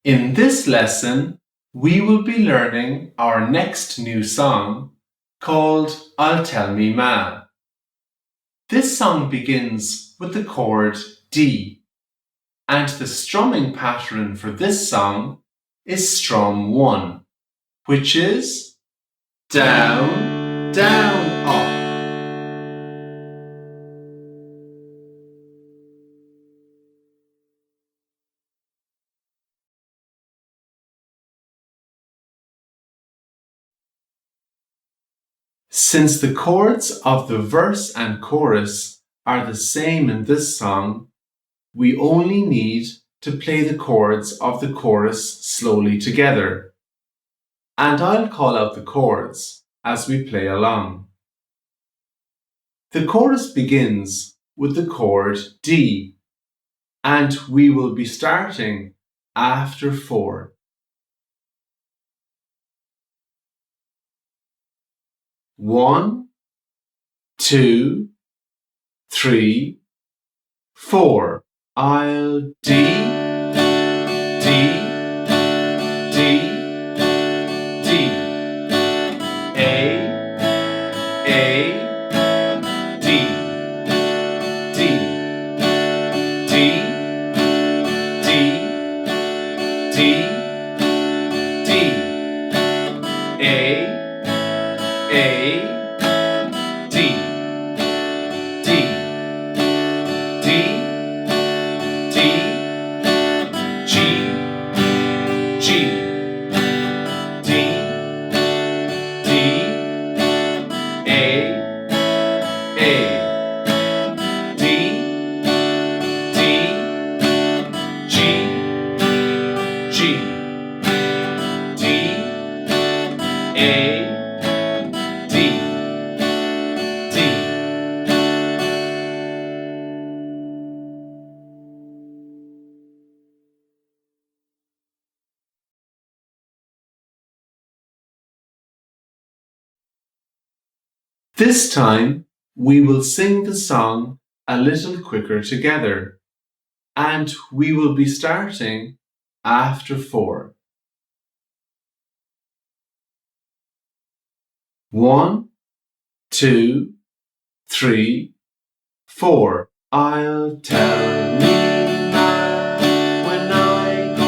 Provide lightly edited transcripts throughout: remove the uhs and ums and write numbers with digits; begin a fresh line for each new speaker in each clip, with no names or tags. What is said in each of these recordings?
In this lesson, we will be learning our next new song called I'll Tell Me Ma. This song begins with the chord D, and the strumming pattern for this song is strum 1, which is down, down, up. Since the chords of the verse and chorus are the same in this song, we only need to play the chords of the chorus slowly together. And I'll call out the chords as we play along. The chorus begins with the chord D, and we will be starting after 4. 1, 2, 3, 4. I'll D, D, D, D, A, D, D, D, D, D, D, A, D, D, D, D, G, G, D, D, A, D, D, G, G, D, A, D, D. This time, we will sing the song a little quicker together, and we will be starting after 4. 1, 2, 3, 4. I'll tell me ma when I go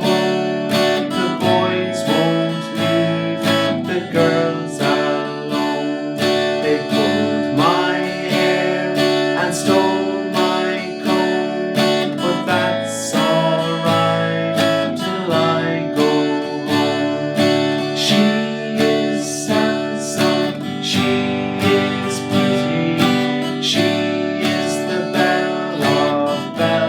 home. The boys won't leave the girls alone. They pulled my hair and stole my comb, but that's alright till I go home. She is handsome, she is pretty, she is the belle of bells.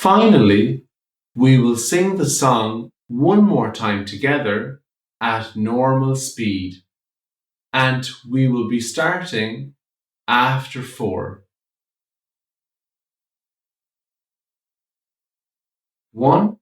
Finally, we will sing the song one more time together at normal speed, and we will be starting after 4. 1,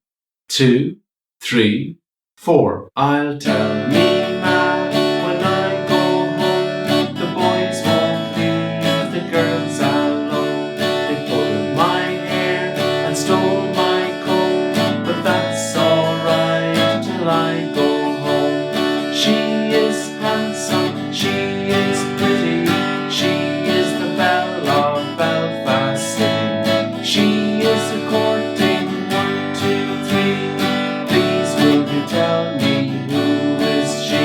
2, 3, 4. I'll tell me ma when I go home, the boys won't leave the girls alone. They pulled my hair and stole my comb, but that's alright till I go home. She is handsome, she is pretty, she is the belle of Belfast City. She is a courting 1, 2, 3. Please will you tell me who is she?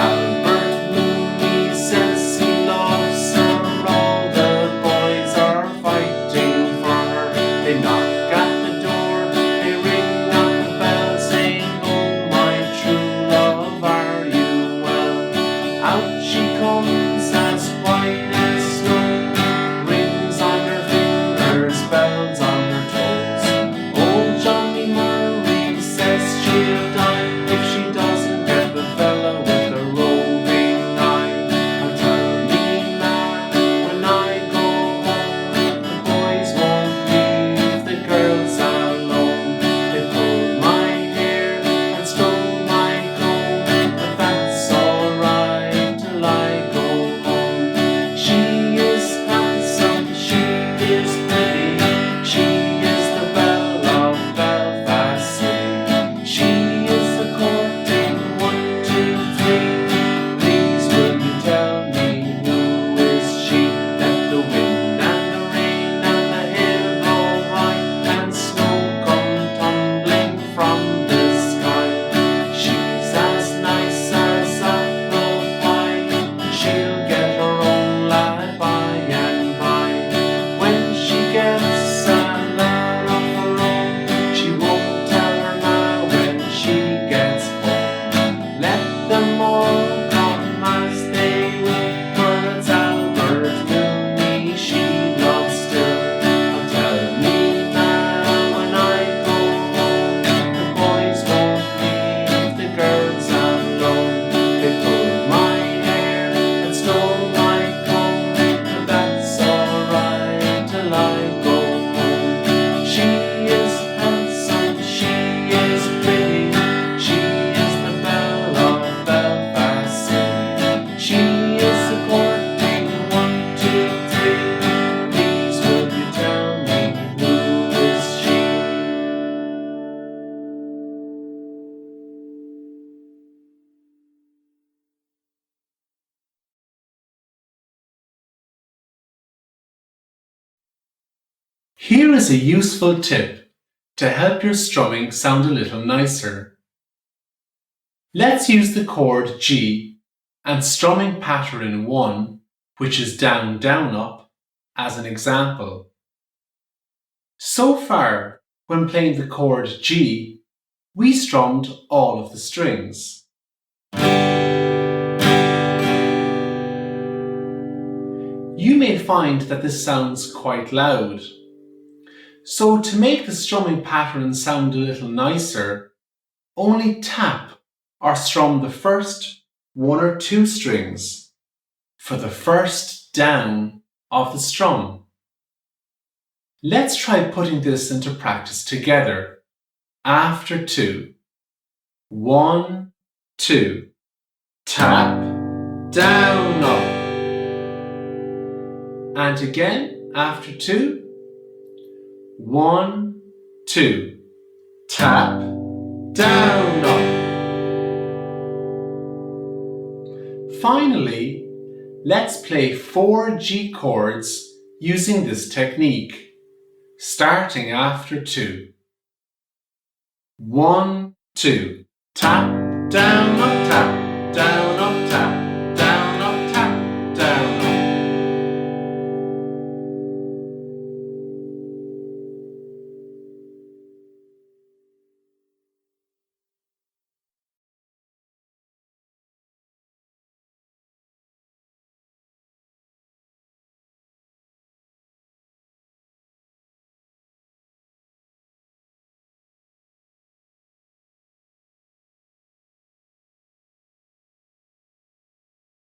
Albert Mooney says he loves her. All the boys are fighting for her. They knock at the door, they ring on the bell, saying, "Oh my true love, are you well?" Out she comes as white as snow, rings on her fingers, bells on her toes. Old Johnny Murray says she'll die if she doesn't get the fella with the roving eye. I'll tell me ma when I go home, the boys won't leave the girls alone. They pulled my hair and stole my comb, but that's alright till I go home. She is handsome, she is pretty, she is the belle of Belfast City. She is a courting 1, 2, 3. Please will you tell me who is she? Let the wind and the rain and the hail blow high, and snow come tumbling from the sky. She's as nice as apple pie, she'll get her own lad by and by. When she gets a lad of her own, she won't tell her ma when she gets home. Let them all come as they will, for it's Albert Mooney she loves still. I'll tell me ma when I go home, the boys won't leave the girls alone. They pulled my hair and stole my comb, but that's alright till I go home. She is handsome, she is pretty, she is the belle of Belfast City. She is a courting 1, 2, 3. Please will you tell me who is she? Here is a useful tip to help your strumming sound a little nicer. Let's use the chord G and strumming pattern 1, which is down, down, up, as an example. So far, when playing the chord G, we strummed all of the strings. You may find that this sounds quite loud. So to make the strumming pattern sound a little nicer, only tap or strum the first 1 or 2 strings for the first down of the strum. Let's try putting this into practice together. After 2. 1, 2. Tap, down, up. And again after 2. 1, 2. Tap, down, up. Finally, let's play 4 G chords using this technique, starting after 2. 1, 2. Tap, down, up, tap.